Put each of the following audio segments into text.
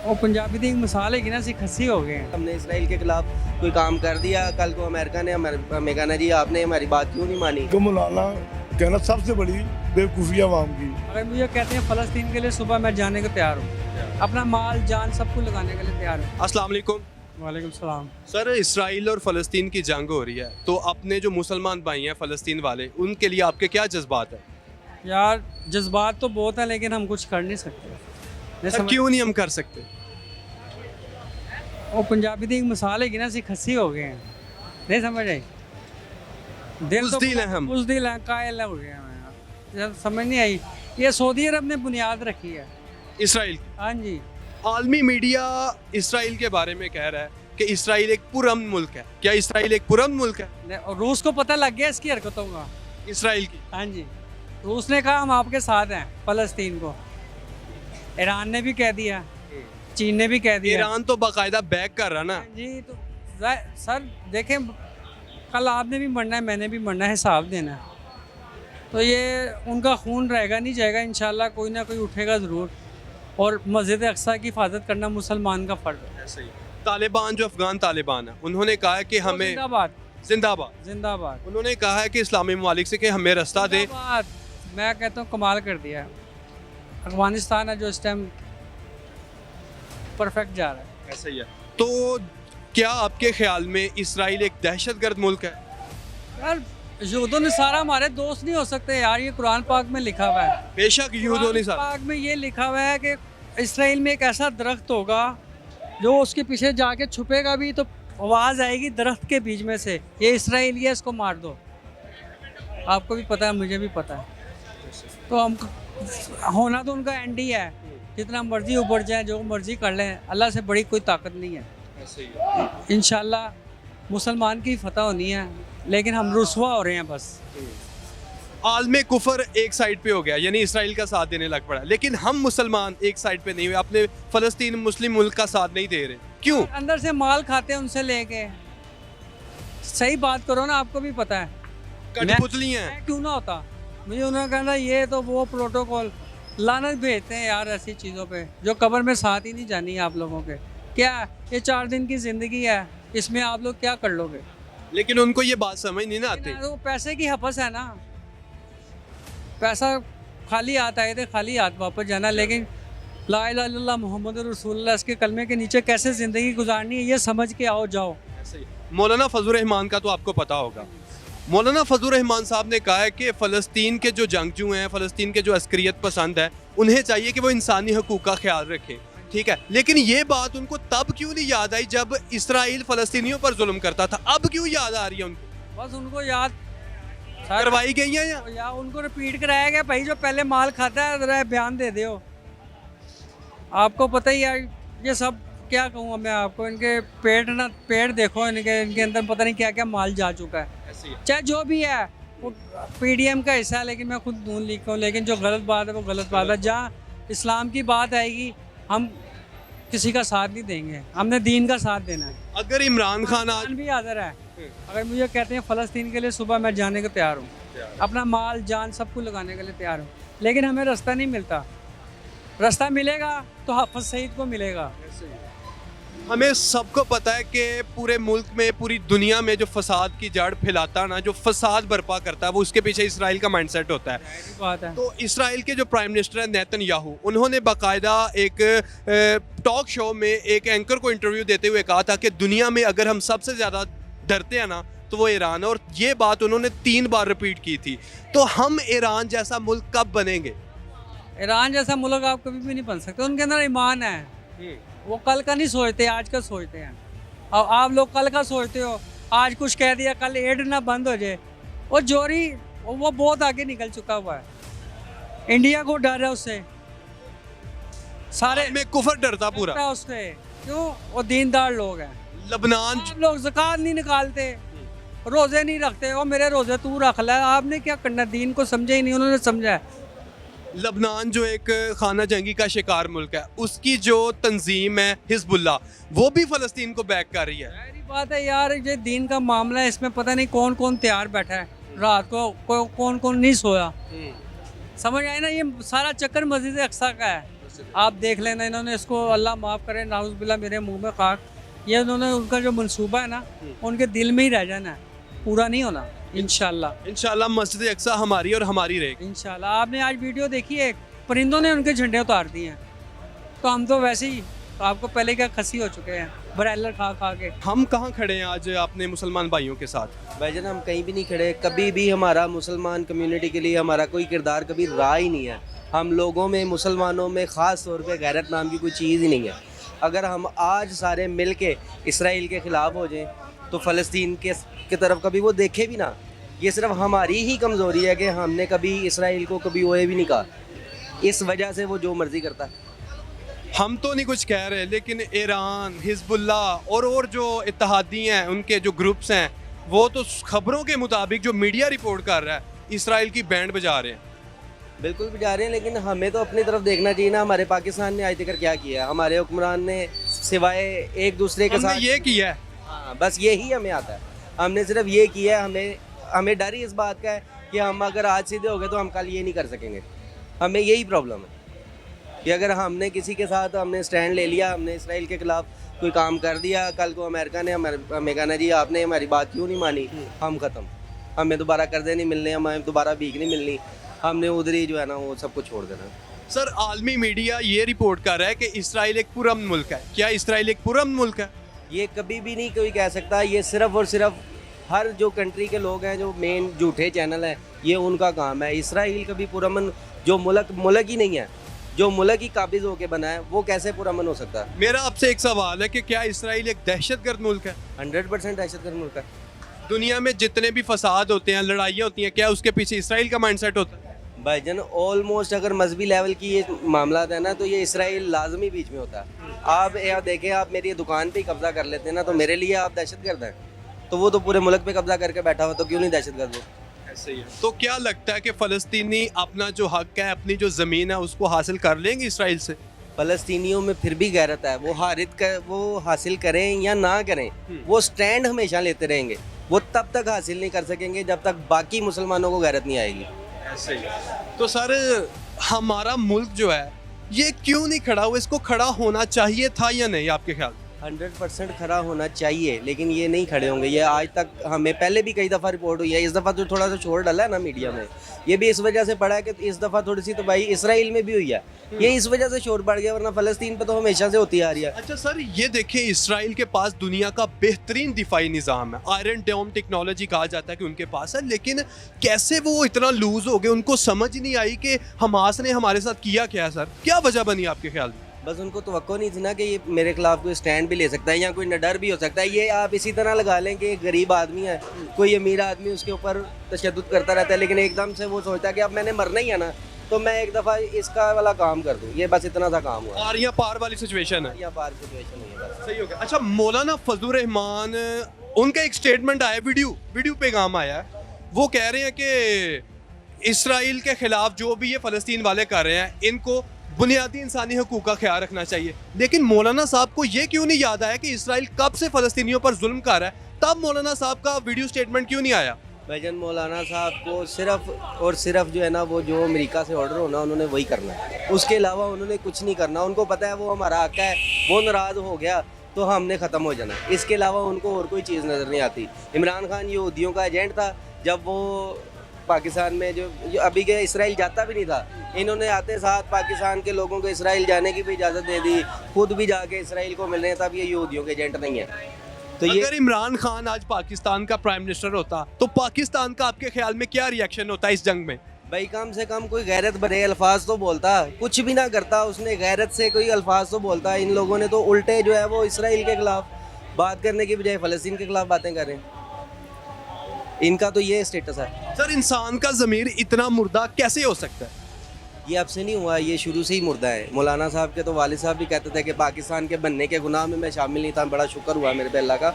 वो पंजाबी की मिसाल है कि ना सी खस्सी हो गए हैं। हमने इसराइल के खिलाफ कोई काम कर दिया, कल को अमेरिका ने हमें कहना जी आपने हमारी बात क्यों नहीं मानी। को मौलाना कहना सबसे बड़ी बेवकूफ़ी आवाम की। अगर मुझे कहते हैं फ़लस्तीन के लिए सुबह मैं जाने को तैयार हूँ, अपना माल जान सब कुछ लगाने के लिए तैयार हूँ। अस्सलाम वालेकुम वालेकुम सलाम। सर, इसराइल और फ़लस्तीन की जंग हो रही है, तो अपने जो मुसलमान भाई हैं फ़लस्तीन वाले, उनके लिए आपके क्या जज्बात हैं? यार जज्बात तो बहुत है लेकिन हम कुछ कर नहीं सकते। नहीं सर, समझ- क्यों नहीं हम कर सकते? वो पंजाबी की मिसाल है कि ना सी खस्सी हो गए हैं। नहीं समझ आई। बुज़दिल हैं हम। बुज़दिल हैं, कायल हो गए हैं यार। जब समझ नहीं आई। ये सऊदी अरब ने बुनियाद रखी है। इसराइल की। हाँ जी। आलमी मीडिया इसराइल के बारे में कह रहा है कि इसराइल एक पुरअमन मुल्क है। क्या इसराइल एक पुरअमन मुल्क है? और रूस को पता लग गया इसकी हरकतों का। इसराइल की। हाँ जी। रूस ने कहा हम आपके साथ हैं फ़लस्तीन को। ईरान ने भी कह दिया, चीन ने भी कह दिया। ईरान तो बाकायदा बैक कर रहा ना। जी तो सर देखें, कल आपने भी मरना है, मैंने भी मरना है, हिसाब देना है। तो ये उनका खून रहेगा नहीं जाएगा, इंशाल्लाह कोई ना कोई उठेगा ज़रूर। और मस्जिद अक्सा की हिफाजत करना मुसलमान का फ़र्ज है। ऐसे ही तालिबान, जो अफगान तालिबान है, उन्होंने कहा है कि हमें जिंदाबाद जिंदाबाद। जिंदाबाद उन्होंने कहा है कि इस्लामी ममालिक से कि हमें रास्ता दे। जिंदाबाद। मैं कहता हूँ कमाल कर दिया है। अफगानिस्तान है जो इस टाइम परफेक्ट जा रहा है। ऐसा ही है। तो क्या आपके ख्याल में इसराइल एक दहशतगर्द मुल्क है? यार यहूदों ने सारा हमारे दोस्त नहीं हो सकते यार, ये कुरान पाक में लिखा हुआ है। बेशक यूदों ने कुरान पाक में ये लिखा हुआ है कि इसराइल में एक ऐसा दरख्त होगा जो उसके पीछे जाके छुपेगा भी तो आवाज़ आएगी दरख्त के बीच में से, ये इसराइली है, इसको मार दो। आपको भी पता है, मुझे भी पता है। तो हम होना तो उनका एंड ही है, जितना मर्जी उभर जाए, जो मर्जी कर लें, अल्लाह से बड़ी कोई ताकत नहीं है। इंशाल्लाह मुसलमान की फतह होनी है, लेकिन हम रुसवा हो रहे हैं बस। आलमे कुफर एक साइड पे हो गया, यानी इसराइल का साथ देने लग पड़ा, लेकिन हम मुसलमान एक साइड पे नहीं हुए, अपने फ़लस्तीन मुस्लिम मुल्क का साथ नहीं दे रहे। क्यों? अंदर से माल खाते हैं उनसे लेके। सही बात करो ना, आपको भी पता है। कठपुतली हैं। मैं क्यों ना होता, मुझे उन्होंने कहना ये तो वो प्रोटोकॉल, लानत भेजते हैं यार ऐसी चीज़ों पे जो कब्र में साथ ही नहीं जानी है आप लोगों के। क्या ये 4 दिन की ज़िंदगी है, इसमें आप लोग क्या कर लोगे? लेकिन उनको ये बात समझ नहीं ना आती। वो पैसे की हपस है ना, पैसा खाली हाथ आए थे खाली हाथ वापस जाना। लेकिन ला इलाहा इल्लल्लाह मोहम्मद रसूलुल्लाह इसके कलमे के नीचे कैसे ज़िंदगी गुजारनी है, ये समझ के आओ जाओ। मौलाना फजल रहमान का तो आपको पता होगा। मौलाना फजल रहमान साहब ने कहा है कि फ़लस्तीन के जो जंगजू हैं, फ़लस्तीन के जो अस्करियत पसंद है, उन्हें चाहिए कि वो इंसानी हकूक़ का ख्याल रखें। ठीक है, लेकिन ये बात उनको तब क्यों नहीं याद आई जब इसराइल फ़लस्तीनियों पर जुल्म करता था? अब क्यों याद आ रही है उनको? बस उनको याद करवाई गई है या उनको रिपीट कराया गया, भाई जो पहले माल खाता है ज़रा बयान दे दो। आपको पता ही है ये सब, क्या कहूँ मैं आपको, इनके पेट देखो, इनके अंदर पता नहीं क्या क्या माल जा चुका है। चाहे जो भी है, वो पीडीएम का हिस्सा है, लेकिन मैं खुद नून लीग हूँ। लेकिन जो गलत बात है वो गलत बात है। जहाँ इस्लाम की बात आएगी हम किसी का साथ नहीं देंगे, हमने दीन का साथ देना है। अगर इमरान खान आज भी हाजिर है, अगर मुझे कहते हैं फ़लस्तीन के लिए सुबह मैं जाने को तैयार हूँ, अपना माल जान सब कुछ लगाने के लिए तैयार हूँ, लेकिन हमें रास्ता नहीं मिलता। रास्ता मिलेगा तो हाफिज़ सईद को मिलेगा। हमें सबको पता है कि पूरे मुल्क में, पूरी दुनिया में जो फसाद की जड़ फैलाता ना, जो फसाद बर्पा करता है, वो उसके पीछे इसराइल का माइंडसेट होता है। बात है। तो इसराइल के जो प्राइम मिनिस्टर हैं नेतन्याहू, उन्होंने बाकायदा एक टॉक शो में एक एंकर को इंटरव्यू देते हुए कहा था कि दुनिया में अगर हम सबसे ज़्यादा डरते हैं ना तो वो ईरान है, और ये बात उन्होंने 3 बार रिपीट की थी। तो हम ईरान जैसा मुल्क कब बनेंगे? ईरान जैसा मुल्क आप कभी भी नहीं बन सकते। उनके अंदर ईमान है, वो कल का नहीं सोचते, आज का सोचते हैं। और आप लोग कल का सोचते हो, आज कुछ कह दिया कल एड ना बंद हो जाए। वो जोरी वो बहुत आगे निकल चुका हुआ है। इंडिया को डर है उससे, सारे में कुफर डरता पूरा है उससे। क्यों? वो दीनदार लोग हैं। लबनान आप लोग ज़कात नहीं निकालते, रोज़े नहीं रखते, और मेरे रोज़े तू रख ले। आपने क्या करना, दीन को समझे ही नहीं, उन्होंने समझा है। लबनान जो एक खाना जंगी का शिकार मुल्क है, उसकी जो तंजीम है हिजबुल्लाह, वो भी फ़लस्तीन को बैक कर रही है। सारी बात है यार, ये दीन का मामला है, इसमें पता नहीं कौन कौन तैयार बैठा है रात को, कौन कौन नहीं सोया। समझ आए ना, ये सारा चक्कर मस्जिद अक्सा का है। आप देख लेना, इन्होंने इसको अल्लाह माफ़ करे, नाउज़ुबिल्लाह मेरे मुंह में खाक, ये उन्होंने उनका जो मंसूबा है ना उनके दिल में ही रह जाना है, पूरा नहीं होना इंशाल्लाह। इंशाल्लाह मस्जिद अक्सा हमारी और हमारी रहेगी। इंशाल्लाह। आपने आज वीडियो देखी है, परिंदों ने उनके झंडे उतार दिए हैं, तो हम तो वैसे ही आपको पहले क्या खसी हो चुके हैं ब्रायलर खा खा के। हम कहाँ खड़े हैं आज अपने मुसलमान भाइयों के साथ? भाईजान हम कहीं भी नहीं खड़े, कभी भी हमारा मुसलमान कम्युनिटी के लिए हमारा कोई किरदार कभी रहा ही नहीं है। हम लोगों में, मुसलमानों में ख़ास तौर पे गैरत नाम की कोई चीज़ ही नहीं है। अगर हम आज सारे मिल के इसराइल के ख़िलाफ़ हो जाएं तो फ़लस्तीन के तरफ कभी वो देखे भी ना। ये सिर्फ हमारी ही कमज़ोरी है कि हमने कभी इसराइल को कभी ओए भी नहीं कहा, इस वजह से वो जो मर्ज़ी करता है। हम तो नहीं कुछ कह रहे, लेकिन ईरान, हिजबुल्लाह और जो इत्तेहादी हैं, उनके जो ग्रुप्स हैं, वो तो खबरों के मुताबिक जो मीडिया रिपोर्ट कर रहा है इसराइल की बैंड बजा रहे हैं। बिल्कुल भी जा रहे हैं, लेकिन हमें तो अपनी तरफ देखना चाहिए ना। हमारे पाकिस्तान ने आज तक क्या किया है? हमारे हुक्मरान ने सिवाय एक दूसरे के हमने साथ ये किया है। हाँ, बस यही हमें आता है। हमने सिर्फ ये किया है। हमें डर ही इस बात का है कि हम अगर आज सीधे हो गए तो हम कल ये नहीं कर सकेंगे। हमें यही प्रॉब्लम है कि अगर हमने किसी के साथ हमने स्टैंड ले लिया, हमने इसराइल के खिलाफ कोई काम कर दिया, कल को अमेरिका ने हमें कहना जी आपने हमारी बात क्यों नहीं मानी, हम ख़त्म, हमें दोबारा कर्जे नहीं मिलने, हमें दोबारा भीख नहीं मिलनी, हमने उधर ही जो है ना वो सब कुछ छोड़ देना। सर, आलमी मीडिया ये रिपोर्ट कर रहा है कि इसराइल एक पुरअमन मुल्क है। क्या इसराइल एक पुरअमन मुल्क है? ये कभी भी नहीं कोई कह सकता। ये सिर्फ और सिर्फ हर जो कंट्री के लोग हैं, जो मेन झूठे चैनल हैं, ये उनका काम है। इसराइल कभी पुरअमन, जो मुल्क ही नहीं है, जो मुल्क ही काबिज होके बना है, वो कैसे पुरअमन हो सकता है? मेरा आपसे एक सवाल है कि क्या इसराइल एक दहशतगर्द मुल्क है? 100% दहशतगर्द मुल्क है। दुनिया में जितने भी फसाद होते हैं, लड़ाइयाँ होती हैं, क्या उसके पीछे इसराइल का माइंडसेट होता है? भाईजान ऑलमोस्ट अगर मजहबी लेवल की ये मामला है ना, तो ये इसराइल लाजमी बीच में होता है। आप यहाँ देखें, आप मेरी दुकान पे ही कब्जा कर लेते हैं ना, तो मेरे लिए आप दहशतगर्द हैं। तो वो तो पूरे मुल्क पे कब्जा करके बैठा हुआ, तो क्यों नहीं दहशतगर्द वो? ऐसे ही है। तो क्या लगता है कि फ़लस्तीनी अपना जो हक है, अपनी जो ज़मीन है, उसको हासिल कर लेंगे इसराइल से? फ़लस्तीनियों में फिर भी गैरत है। वो हासिल करें या ना करें, वो स्टैंड हमेशा लेते रहेंगे। वो तब तक हासिल नहीं कर सकेंगे जब तक बाकी मुसलमानों को गैरत नहीं आएगी। ऐसे ही है। तो सर, हमारा मुल्क जो है ये क्यों नहीं खड़ा हुआ? इसको खड़ा होना चाहिए था या नहीं आपके ख्याल? 100% खड़ा होना चाहिए, लेकिन ये नहीं खड़े होंगे। ये आज तक हमें पहले भी कई दफ़ा रिपोर्ट हुई है। इस दफ़ा तो थोड़ा सा शोर डाला है ना मीडिया में, ये भी इस वजह से पड़ा है कि इस दफ़ा थोड़ी सी तो भाई इसराइल में भी हुई है, ये इस वजह से शोर बढ़ गया, वरना फ़लस्तीन पे तो हमेशा से होती आ रही है। अच्छा सर, ये देखिए, इसराइल के पास दुनिया का बेहतरीन दिफाई निज़ाम है। आयरन डोम टेक्नोलॉजी कहा जाता है कि उनके पास है, लेकिन कैसे वो इतना लूज हो गए? उनको समझ ही नहीं आई कि हमास ने हमारे साथ किया क्या है। सर, क्या वजह बनी आपके ख्याल में? बस उनको तवक्को नहीं थी ना कि ये मेरे खिलाफ कोई स्टैंड भी ले सकता है या कोई डर भी हो सकता है। ये आप इसी तरह लगा लें कि एक गरीब आदमी है, कोई अमीर आदमी उसके ऊपर तशद्दुद करता रहता है, लेकिन एकदम से वो सोचता है कि अब मैंने मरना ही है ना, तो मैं एक दफ़ा इसका वाला काम कर दूँ। ये बस इतना सा काम हुआ। और यहाँ पार वाली सिचुएशन है। या पार सिचुएशन हुई है बस। सही हो गया। अच्छा, मौलाना फजलुर रहमान, उनका एक स्टेटमेंट आया, वीडियो पे काम आया है। वो कह रहे हैं कि इसराइल के खिलाफ जो भी ये फ़लस्तीन वाले कर रहे हैं, इनको बुनियादी इंसानी हकूक़ का ख्याल रखना चाहिए। लेकिन मौलाना साहब को ये क्यों नहीं याद आया कि इसराइल कब से फ़लस्तीनियों पर जुल्म कर रहा है? तब मौलाना साहब का वीडियो स्टेटमेंट क्यों नहीं आया? भाईजान मौलाना साहब को सिर्फ और सिर्फ जो है ना, वो जो अमेरिका से ऑर्डर होना उन्होंने वही करना है, उसके अलावा उन्होंने कुछ नहीं करना। उनको पता है वो हमारा हक है, वो नाराज़ हो गया तो हमने ख़त्म हो जाना। इसके अलावा उनको और कोई चीज़ नज़र नहीं आती। इमरान खान यहूदियों का एजेंट था। जब वो पाकिस्तान में जो अभी के इसराइल जाता भी नहीं था, इन्होंने आते साथ पाकिस्तान के लोगों को इसराइल जाने की भी इजाज़त दे दी, खुद भी जाके इसराइल को मिलने। तब ये यहूदियों के एजेंट नहीं है। तो ये अगर इमरान खान आज पाकिस्तान का प्राइम मिनिस्टर होता तो पाकिस्तान का आपके ख्याल में क्या रिएक्शन होता इस जंग में? भाई कम से कम कोई गैरत भरे अल्फाज तो बोलता, कुछ भी ना करता, उसने गैरत से कोई अल्फाज तो बोलता। इन लोगों ने तो उल्टे जो है वो इसराइल के खिलाफ बात करने की बजाय फ़लस्तीन के खिलाफ बातें कर रहे हैं। इनका तो ये स्टेटस है। सर, इंसान का ज़मीर इतना मुर्दा कैसे हो सकता है? ये अब से नहीं हुआ, ये शुरू से ही मुर्दा है। मौलाना साहब के तो वालिद साहब भी कहते थे कि पाकिस्तान के बनने के गुनाह में मैं शामिल नहीं था, बड़ा शुक्र हुआ मेरे पे अल्लाह का।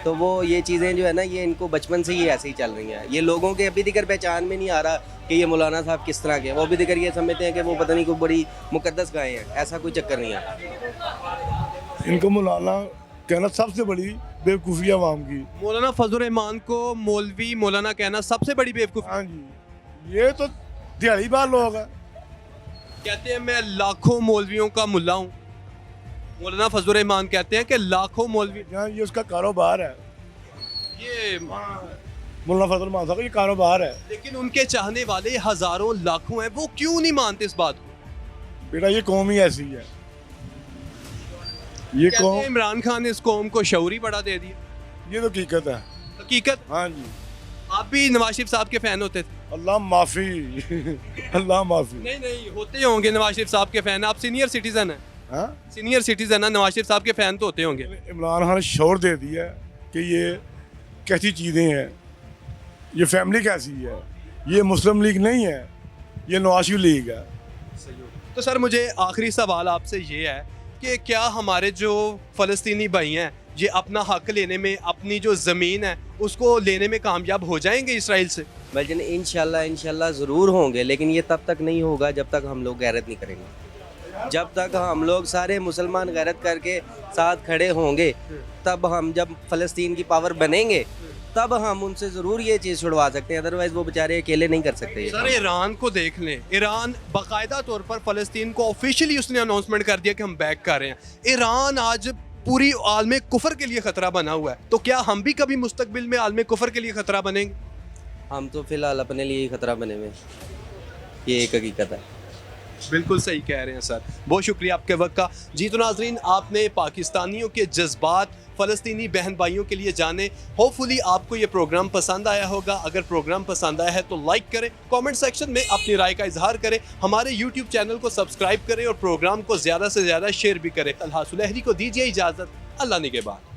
तो वो ये चीज़ें जो है ना, ये इनको बचपन से ही ऐसे ही चल रही हैं। ये लोगों के अभी दिक्कत पहचान में नहीं आ रहा कि ये मौलाना साहब किस तरह के। वो अभी दिक्कत ये समझते हैं कि वो पता नहीं कोई बड़ी मुकद्दस गाय हैं। ऐसा कोई चक्कर नहीं है। इनको मौलाना कहना सबसे बड़ी बेवकूफ़ी है आवाम की। मौलाना फजलुर रहमान को मौलवी मौलाना कहना सबसे बड़ी बेवकूफ़ी। हाँ जी, ये तो दिहाड़ी बार लोग हैं। कहते हैं मैं लाखों मौलवियों का मुल्ला हूँ। मौलाना फजलुर रहमान कहते हैं कि लाखों मौलवी, यहाँ ये उसका कारोबार है, ये मुल्ला फजल मान साहब का ये कारोबार है। लेकिन उनके चाहने वाले हजारों लाखों हैं, वो क्यों नहीं मानते इस बात को? बेटा ये कौम ही ऐसी है, ये कहते कौम, हैं इमरान खान ने इस कौम को शऊरी बढ़ा दे दिया। ये तो हकीकत है। हकीकत। हाँ जी, आप भी नवाज शरीफ साहब के फैन होते थे? अल्लाह माफ़ी अल्लाह माफ़ी। नहीं नहीं, होते ही होंगे नवाज शरीफ साहब के फैन। आप सीनियर सिटीजन हैं, हाँ, सीनियर सिटीजन है, नवाज शरीफ साहब के फैन तो होते होंगे। इमरान खान ने शोर दे दिया कि ये कैसी चीज़ें हैं, ये फैमिली कैसी है, ये मुस्लिम लीग नहीं है, ये नवाज लीग है। तो सर मुझे आखिरी सवाल आपसे ये है कि क्या हमारे जो फ़लस्तीनी भाई हैं ये अपना हक लेने में, अपनी जो ज़मीन है उसको लेने में कामयाब हो जाएंगे इसराइल से? भाईजान इंशाल्लाह ज़रूर होंगे, लेकिन ये तब तक नहीं होगा जब तक हम लोग गैरत नहीं करेंगे। जब तक हम लोग सारे मुसलमान गैरत करके साथ खड़े होंगे, तब हम, जब फ़लस्तीन की पावर बनेंगे तब हम उनसे ज़रूर ये चीज़ छुड़वा सकते हैं, अदरवाइज़ वो बेचारे अकेले नहीं कर सकते। सर ईरान को देख लें, ईरान बाकायदा तौर पर फ़लस्तीन को ऑफिशियली उसने अनाउंसमेंट कर दिया कि हम बैक कर रहे हैं। ईरान आज पूरी आलम कुफर के लिए ख़तरा बना हुआ है, तो क्या हम भी कभी मुस्तकबिल में आलम कुफर के लिए ख़तरा बनेंगे? हम तो फ़िलहाल अपने लिए ही खतरा बने हुए, ये एक हकीकत है। बिल्कुल सही कह रहे हैं सर, बहुत शुक्रिया आपके वक्त का। जी तो नाजरीन, आपने पाकिस्तानियों के जज्बात फ़लस्तीनी बहन भाइयों के लिए जाने। होपफुली आपको ये प्रोग्राम पसंद आया होगा। अगर प्रोग्राम पसंद आया है तो लाइक करें, कमेंट सेक्शन में अपनी राय का इजहार करें, हमारे यूट्यूब चैनल को सब्सक्राइब करें और प्रोग्राम को ज़्यादा से ज़्यादा शेयर भी करें। तलहा सुलहरी को दीजिए इजाज़त, अल्लाह निगहबान।